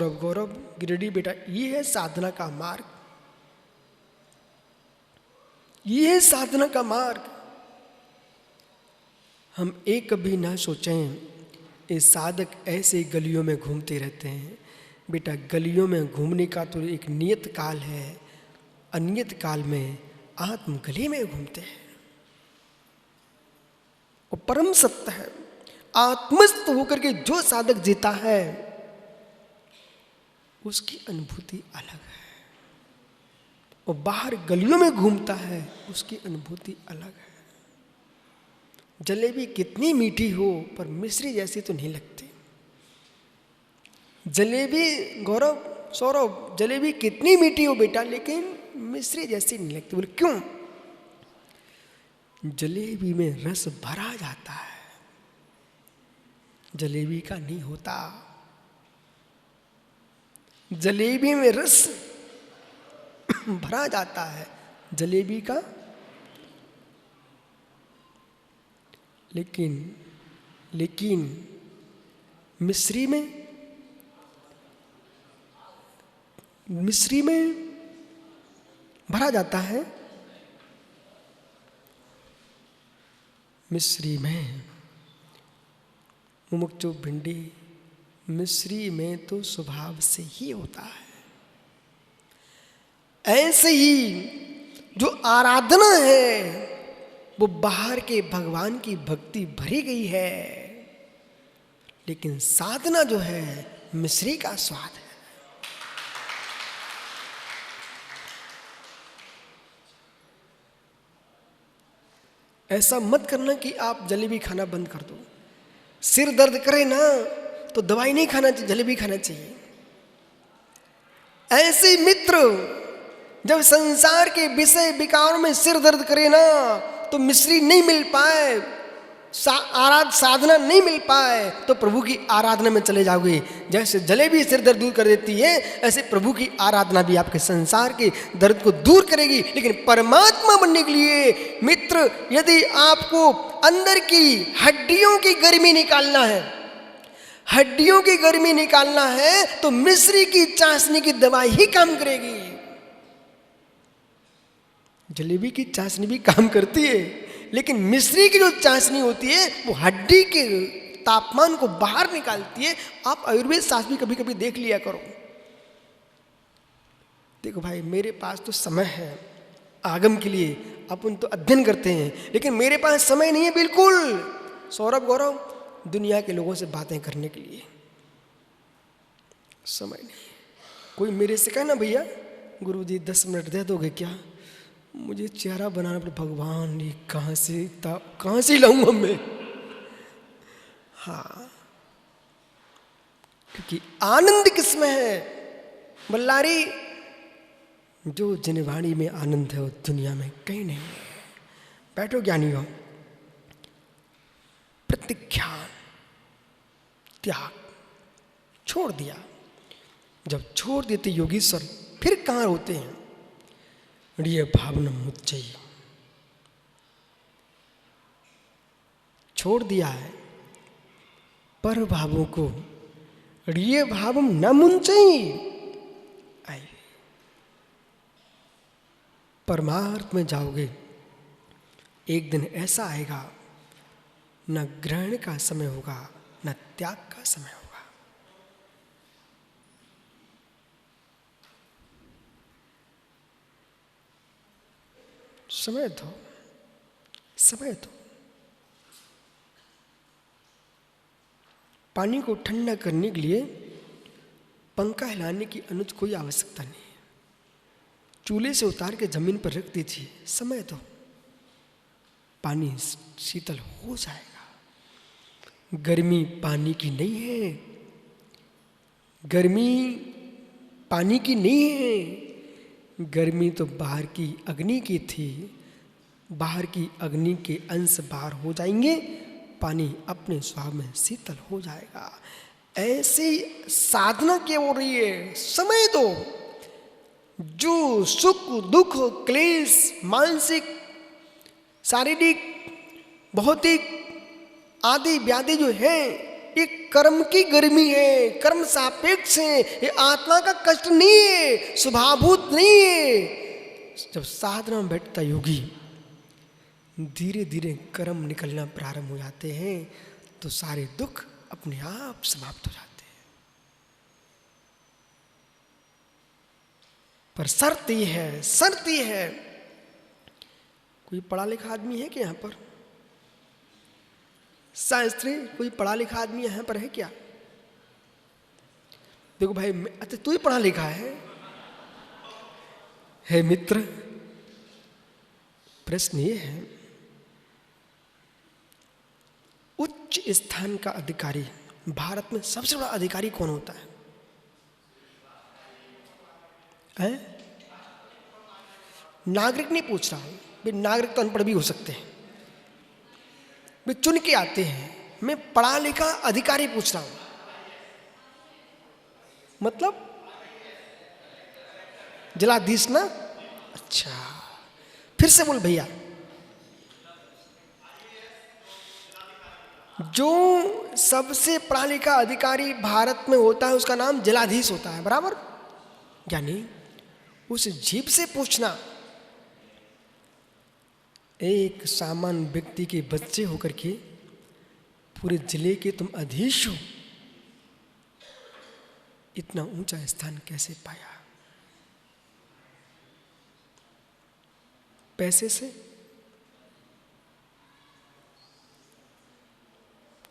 सौरभ, गौरव, गिरिडीह बेटा, ये है साधना का मार्ग, ये है साधना का मार्ग। हम एक कभी ना सोचें, ये साधक ऐसे गलियों में घूमते रहते हैं। बेटा, गलियों में घूमने का तो एक नियत काल है, अनियत काल में आत्म गली में घूमते हैं। और परम सत्य है, आत्मस्थ होकर के जो साधक जीता है उसकी अनुभूति अलग है, और बाहर गलियों में घूमता है उसकी अनुभूति अलग है। जलेबी कितनी मीठी हो पर मिश्री जैसी तो नहीं लगती। जलेबी, गौरव, सौरभ, जलेबी कितनी मीठी हो बेटा, लेकिन मिश्री जैसी नहीं लगती। बोले क्यों? जलेबी में रस भरा जाता है, जलेबी का नहीं होता। जलेबी में रस भरा जाता है, जलेबी का। लेकिन मिश्री में भरा जाता है। मिश्री में मुमुक्षु भिंडी, मिश्री में तो स्वभाव से ही होता है। ऐसे ही जो आराधना है वो बाहर के भगवान की भक्ति भरी गई है, लेकिन साधना जो है मिश्री का स्वाद है। ऐसा मत करना कि आप जलेबी खाना बंद कर दो। सिर दर्द करे ना तो दवाई नहीं खाना चाहिए, जलेबी खाना चाहिए। ऐसे मित्र जब संसार के विषय विकारों में सिर दर्द करे ना तो मिश्री नहीं मिल पाए, साधना नहीं मिल पाए, तो प्रभु की आराधना में चले जाओगे। जैसे जलेबी सिर दर्द दूर कर देती है, ऐसे प्रभु की आराधना भी आपके संसार के दर्द को दूर करेगी। लेकिन परमात्मा बनने के लिए मित्र, यदि आपको अंदर की हड्डियों की गर्मी निकालना है, हड्डियों की गर्मी निकालना है, तो मिश्री की चाशनी की दवाई ही काम करेगी। जलेबी की चाशनी भी काम करती है, लेकिन मिश्री की जो चाशनी होती है वो हड्डी के तापमान को बाहर निकालती है। आप आयुर्वेद शास्त्र भी कभी कभी देख लिया करो। देखो भाई, मेरे पास तो समय है आगम के लिए, अपन तो अध्ययन करते हैं, लेकिन मेरे पास समय नहीं है बिल्कुल। सौरभ, गौरव, दुनिया के लोगों से बातें करने के लिए समय नहीं। कोई मेरे से कहे ना, भैया गुरुजी 10 मिनट दे दोगे क्या, मुझे चेहरा बनाना पड़े, भगवान ये कहाँ से लाऊंगा मैं। हाँ, क्योंकि आनंद किसमें है बल्लारी? जो जिनवाणी में आनंद है वो दुनिया में कहीं नहीं है। बैठो ज्ञानी हो। प्रतिज्ञा, त्याग छोड़ दिया। जब छोड़ देते योगीश्वर, फिर कहाँ होते हैं? रिय भावना मुच्चई, छोड़ दिया है पर भावों को। रिय भावम न मुंचई, परमार्थ में जाओगे, एक दिन ऐसा आएगा न ग्रहण का समय होगा न त्याग का समय होगा। समय दो, समय दो। पानी को ठंडा करने के लिए पंखा हिलाने की अनुज कोई आवश्यकता नहीं है। चूल्हे से उतार के जमीन पर रख दीजिए, समय दो, पानी शीतल हो जाएगा। गर्मी पानी की नहीं है, गर्मी पानी की नहीं है। गर्मी तो बाहर की अग्नि की थी, बाहर की अग्नि के अंश बाहर हो जाएंगे, पानी अपने स्वभाव में शीतल हो जाएगा। ऐसी साधना क्या हो रही है? समय दो। जो सुख दुख क्लेश, मानसिक शारीरिक भौतिक आदि व्याधि जो है, ये कर्म की गर्मी है, कर्म सापेक्ष है, ये आत्मा का कष्ट नहीं है, स्वभावभूत नहीं है। जब साधना में बैठता योगी धीरे धीरे कर्म निकलना प्रारंभ हो जाते हैं तो सारे दुख अपने आप समाप्त हो जाते हैं। पर शर्त ये है, कोई पढ़ा लिखा आदमी है क्या यहाँ पर? शास्त्री कोई पढ़ा लिखा आदमी यहाँ पर है क्या? देखो भाई, अच्छा तू ही पढ़ा लिखा है मित्र। प्रश्न ये है, उच्च स्थान का अधिकारी, भारत में सबसे बड़ा अधिकारी कौन होता है? नागरिक नहीं पूछ रहा हूं, भाई नागरिक तो अनपढ़ भी हो सकते हैं, वे चुन के आते हैं। मैं पढ़ा लिखा अधिकारी पूछ रहा हूं। मतलब जिलाधीश ना? अच्छा, फिर से बोल भैया। जो सबसे पढ़ा लिखा अधिकारी भारत में होता है उसका नाम जिलाधीश होता है, बराबर? यानी उस जीभ से पूछना, एक सामान्य व्यक्ति के बच्चे होकर के पूरे जिले के तुम अधीश हो, इतना ऊंचा स्थान कैसे पाया? पैसे से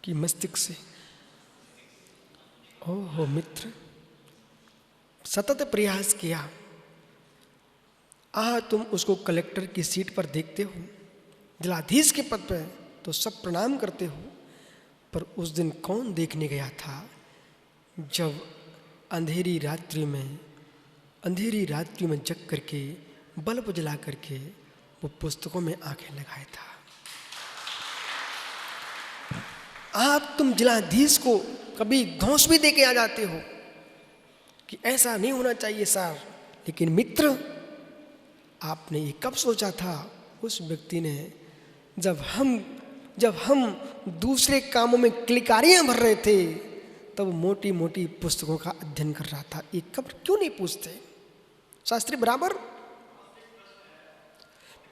कि मस्तिष्क से? ओहो मित्र, सतत प्रयास किया, तुम उसको कलेक्टर की सीट पर देखते हो, जिलाधीश के पद पर तो सब प्रणाम करते हो, पर उस दिन कौन देखने गया था जब अंधेरी रात्रि में जग करके बल्ब जला करके वो पुस्तकों में आंखें लगाया था? तुम जिलाधीश को कभी धौंस भी दे के आ जाते हो कि ऐसा नहीं होना चाहिए सर, लेकिन मित्र आपने ये कब सोचा था? उस व्यक्ति ने जब हम दूसरे कामों में किलकारियां भर रहे थे तब मोटी मोटी पुस्तकों का अध्ययन कर रहा था। ये कब क्यों नहीं पूछते शास्त्री? बराबर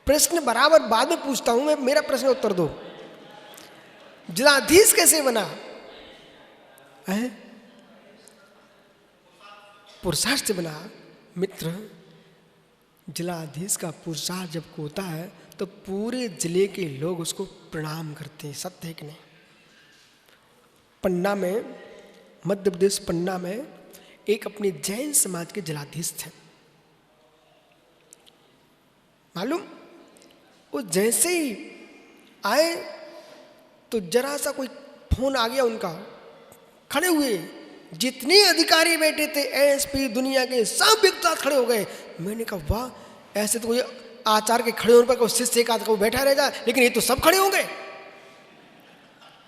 प्रश्न बराबर बाद में पूछता हूं मैं, मेरा प्रश्न उत्तर दो। जिलाधीश कैसे बना है? पुरुषार्थ से बना। मित्र, जिलाधीश का पुरुषार्थ जब होता है तो पूरे जिले के लोग उसको प्रणाम करते हैं। सत्य है कि नहीं? पन्ना में, मध्य प्रदेश पन्ना में एक अपने जैन समाज के जिलाधीश थे, मालूम? वो जैसे ही आए तो जरा सा कोई फोन आ गया उनका, खड़े हुए, जितने अधिकारी बैठे थे एसपी दुनिया के सब व्यक्ति खड़े हो गए। मैंने कहा वाह, ऐसे तो कोई आचार्य के खड़े होने पर कोई शिष्य एक आध को बैठा रह जाए, लेकिन ये तो सब खड़े हो गए।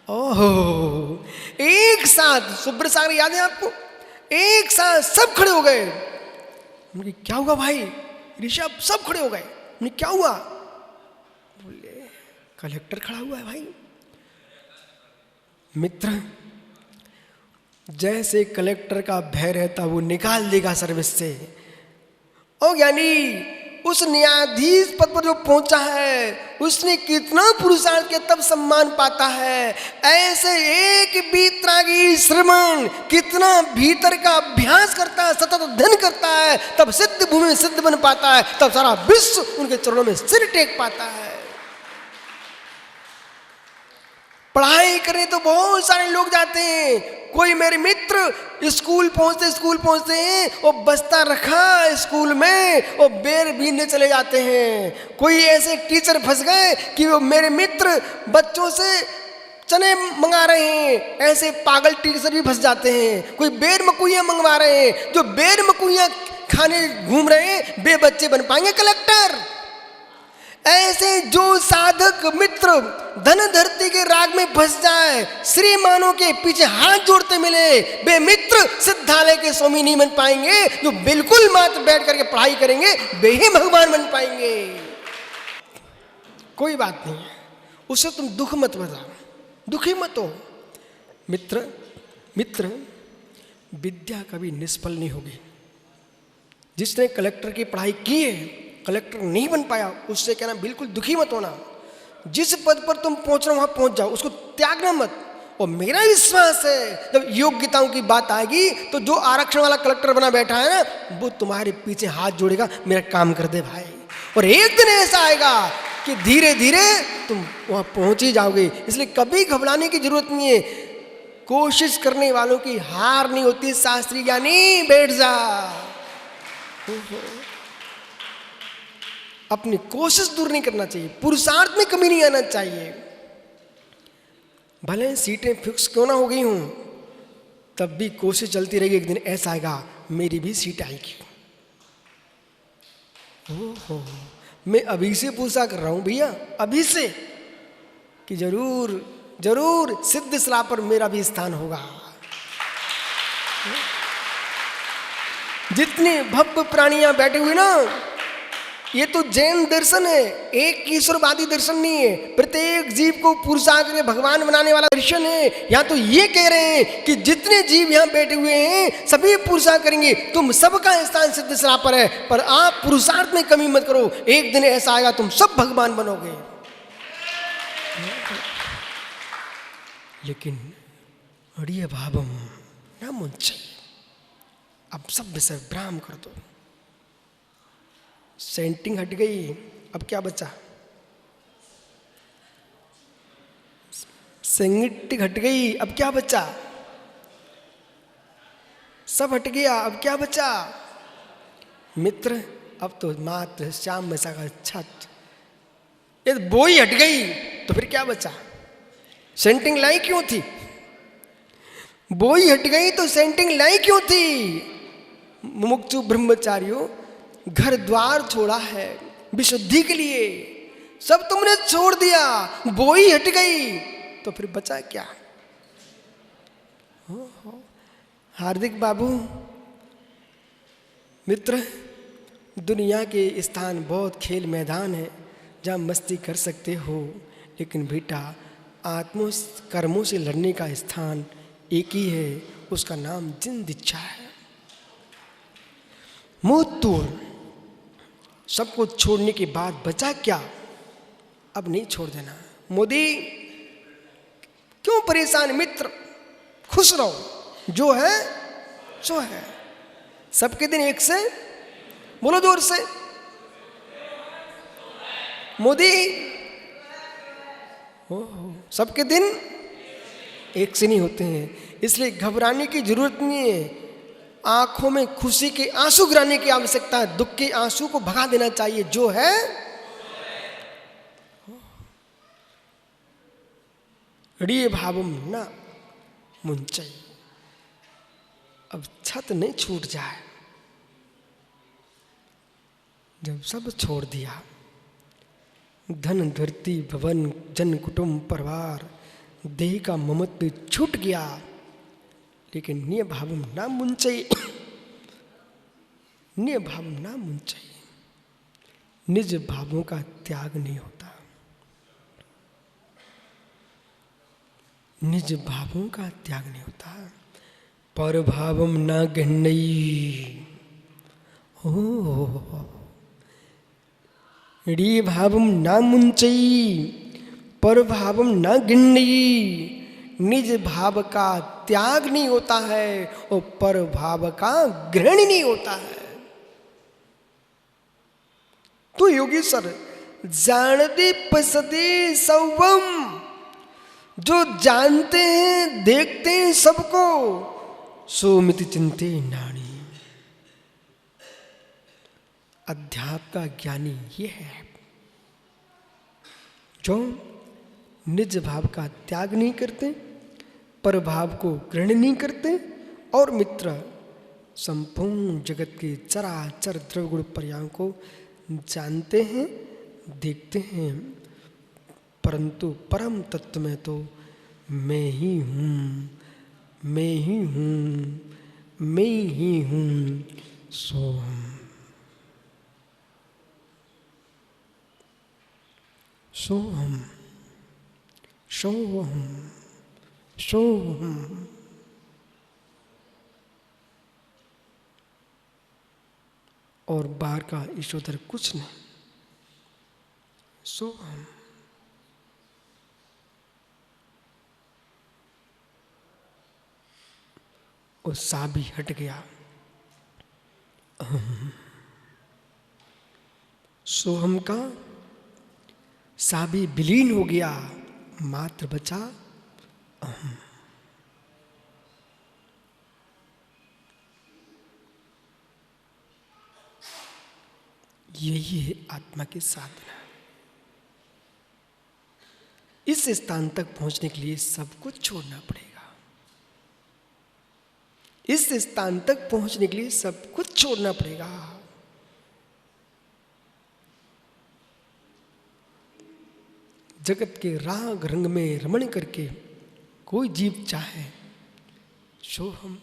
ओहो, एक साथ, सुब्रसागर याद है आपको? एक साथ सब खड़े हो गए। उनकी क्या हुआ भाई ऋषभ? सब खड़े हो गए। उन्हें क्या हुआ? बोले कलेक्टर खड़ा हुआ है भाई। मित्र, जैसे कलेक्टर का भय रहता वो निकाल देगा सर्विस से। ओ यानी उस न्यायाधीश पद पर जो पहुंचा है उसने कितना पुरुषार्थ किया तब सम्मान पाता है। ऐसे एक बीतरागी श्रमण कितना भीतर का अभ्यास करता है, सतत अध्ययन करता है, तब सिद्ध भूमि में सिद्ध बन पाता है, तब सारा विश्व उनके चरणों में सिर टेक पाता है। पढ़ाई करने तो बहुत सारे लोग जाते हैं। कोई मेरे मित्र स्कूल पहुंचते हैं और बस्ता रखा स्कूल में और बेर बीनने चले जाते हैं। कोई ऐसे टीचर फंस गए कि वो मेरे मित्र बच्चों से चने मंगा रहे हैं, ऐसे पागल टीचर भी फंस जाते हैं। कोई बेर मकुइयाँ मंगवा रहे हैं, जो बेर मकुइयाँ खाने घूम रहे हैं वे बच्चे बन पाएंगे कलेक्टर। ऐसे जो साधक मित्र धन धरती के राग में फंस जाए, श्रीमानों के पीछे हाथ जोड़ते मिले, वे मित्र सिद्धालय के स्वामी नहीं बन पाएंगे। जो बिल्कुल मात्र बैठ करके पढ़ाई करेंगे वे ही भगवान बन पाएंगे। कोई बात नहीं है, उससे तुम दुख मत बताओ, दुखी मत हो। मित्र मित्र, विद्या कभी निष्फल नहीं होगी। जिसने कलेक्टर की पढ़ाई की है, कलेक्टर नहीं बन पाया, उससे कहना बिल्कुल दुखी मत होना। जिस पद पर तुम पहुंच रहे हो वहां पहुंच जाओ, उसको त्यागना मत। और मेरा विश्वास है जब योग्यताओं की बात आएगी तो जो आरक्षण वाला कलेक्टर बना बैठा है ना, वो तुम्हारे पीछे हाथ जोड़ेगा, मेरा काम कर दे भाई। और एक दिन ऐसा आएगा कि धीरे धीरे तुम वहां पहुंच ही जाओगे। इसलिए कभी घबराने की जरूरत नहीं है। कोशिश करने वालों की हार नहीं होती। शास्त्री ज्ञानी बैठ जा, अपनी कोशिश दूर नहीं करना चाहिए, पुरुषार्थ में कमी नहीं आना चाहिए। भले सीटें फिक्स क्यों ना हो गई हूं, तब भी कोशिश चलती रहेगी। एक दिन ऐसा आएगा मेरी भी सीट आएगी। ओहो, मैं अभी से पूछा कर रहा हूं भैया, अभी से, कि जरूर जरूर सिद्ध सलाह पर मेरा भी स्थान होगा। जितने भव्य प्राणियां बैठे हुए ना, ये तो जैन दर्शन है, एक ईश्वरवादी दर्शन नहीं है। प्रत्येक जीव को पुरुषार्थ में भगवान बनाने वाला दर्शन है। यहाँ तो ये कह रहे हैं कि जितने जीव यहाँ बैठे हुए हैं सभी पुरुषार्थ करेंगे। तुम सबका स्थान सिद्ध सलाह पर है, पर आप पुरुषार्थ में कमी मत करो। एक दिन ऐसा आएगा तुम सब भगवान बनोगे। लेकिन अड़िय भावम न मुंचे, अब सब विषय ब्राह्म कर दो। सेंटिंग हट गई, अब क्या बचा? सेंटिंग हट गई, अब क्या बचा? सब हट गया, अब क्या बचा? मित्र, अब तो मात्र श्याम मैसा का छत। यदि बोई हट गई तो फिर क्या बचा? सेंटिंग लाई क्यों थी? बोई हट गई तो सेंटिंग लाई क्यों थी? मुमुक्षु ब्रह्मचारियों, घर द्वार छोड़ा है विशुद्धि के लिए, सब तुमने छोड़ दिया, बोई हट गई तो फिर बचा क्या? हार्दिक बाबू, मित्र, दुनिया के स्थान बहुत खेल मैदान है जहाँ मस्ती कर सकते हो, लेकिन बेटा आत्मों कर्मों से लड़ने का स्थान एक ही है, उसका नाम जिंद इच्छा है। मुंह तोड़, सब कुछ छोड़ने के बाद बचा क्या? अब नहीं छोड़ देना। मोदी क्यों परेशान? मित्र खुश रहो, जो है सो है। सबके दिन एक से, बोलो जोर से, मोदी सबके दिन एक से नहीं होते हैं। इसलिए घबराने की जरूरत नहीं है। आंखों में खुशी के आंसू गिराने की आवश्यकता है, दुख के आंसू को भगा देना चाहिए। जो है ऋय भावम न मुंचई, अब छत नहीं छूट जाए। जब सब छोड़ दिया, धन धरती भवन जन कुटुंब परिवार देह का ममत्व छूट गया, लेकिन निय भावम ना मुंचई, निय भावम ना मुंचई, निज भावों का त्याग नहीं होता। निज भावों का त्याग नहीं होता। पर भावम ना गण्यई, ओ री भावम ना मुंचई, पर भावम ना गण्यई, निज भाव का त्याग नहीं होता है और पर भाव का ग्रहण नहीं होता है। तो योगी सर जानते पसते सौवम, जो जानते हैं देखते हैं सबको, सोमिति चिंते नाणी। अध्यात्म का ज्ञानी ये है जो निज भाव का त्याग नहीं करते, पर भाव को ग्रहण नहीं करते, और मित्र संपूर्ण जगत के चराचर द्रव्य गुण पर्यायों को जानते हैं देखते हैं, परंतु परम तत्व में तो मैं ही हूँ, मैं ही हूँ, मैं ही हूँ, सोहम। सोहम सोहम सोहम। और बाहर का ईश्वर कुछ नहीं, सोहम। और सा भी हट गया, सोहम का सा भी विलीन हो गया, मात्र बचा अहम। यही है आत्मा की साधना। इस स्थान तक पहुंचने के लिए सब कुछ छोड़ना पड़ेगा। इस स्थान तक पहुंचने के लिए सब कुछ छोड़ना पड़ेगा। जगत के राग रंग में रमण करके कोई जीव चाहे सोहम।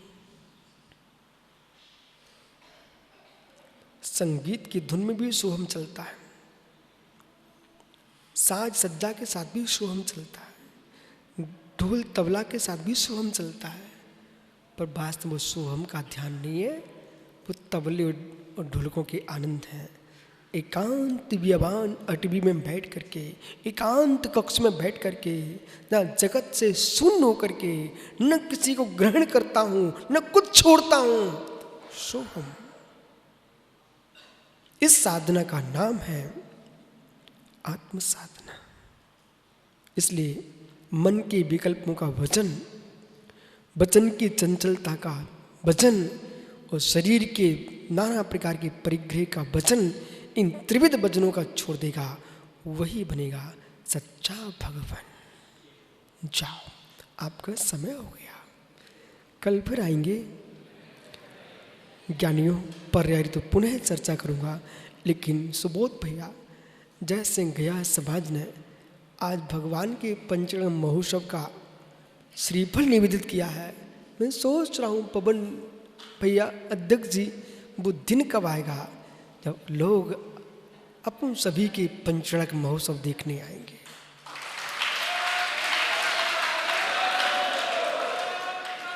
संगीत की धुन में भी सोहम चलता है, साज सज्जा के साथ भी सोहम चलता है, ढोल तबला के साथ भी सोहम चलता है, पर वास्तव में सोहम का ध्यान नहीं है, वो तबले और ढोलकों के आनंद हैं। एकांत बियाबान अटवी में बैठ करके, एकांत कक्ष में बैठ करके, ना जगत से शून्य होकर के, न किसी को ग्रहण करता हूं, न कुछ छोड़ता हूं, सोहम। इस साधना का नाम है आत्म साधना। इसलिए मन के विकल्पों का वजन, वचन की चंचलता का वजन और शरीर के नाना प्रकार के परिग्रह का वजन, इन त्रिविध वजनों का छोड़ देगा, वही बनेगा सच्चा भगवान। जाओ, आपका समय हो गया। कल फिर आएंगे ज्ञानियों पर्याय तो पुनः चर्चा करूंगा। लेकिन सुबोध भैया जैसे गया समाज ने आज भगवान के पंचम महोत्सव का श्रीफल निवेदित किया है, मैं सोच रहा हूँ पवन भैया अध्यक्ष जी, वो दिन कब आएगा जब लोग अपन सभी के पंचणक महोत्सव देखने आएंगे।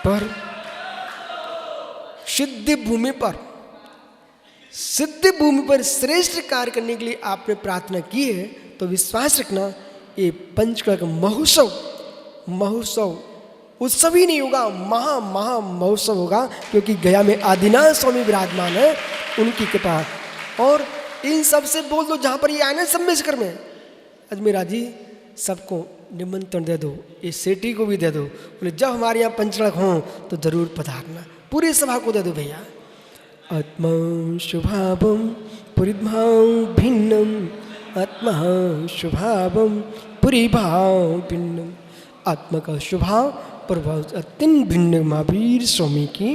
पर सिद्ध भूमि पर श्रेष्ठ कार्य करने के लिए आपने प्रार्थना की है, तो विश्वास रखना ये पंचकर्क महोत्सव उत्सव ही नहीं होगा, महा महोत्सव होगा। क्योंकि गया में आदिनाथ स्वामी विराजमान है, उनकी कृपा। और इन सब से बोल दो जहां पर ये आना सब में जिक्र में अजमेरा जी सबको निमंत्रण दे दो, ये सेठी को भी दे दो, बोले जब हमारे यहाँ पंचकर्क हों तो जरूर पधारना। पूरी सभा को दे दो भैया। आत्मा शुभावम पुरीभाव भिन्नम, आत्मा शुभावम पुरीभाव भिन्नम। आत्मा का स्वभाव प्रभाव अत्यंत भिन्न महावीर स्वामी की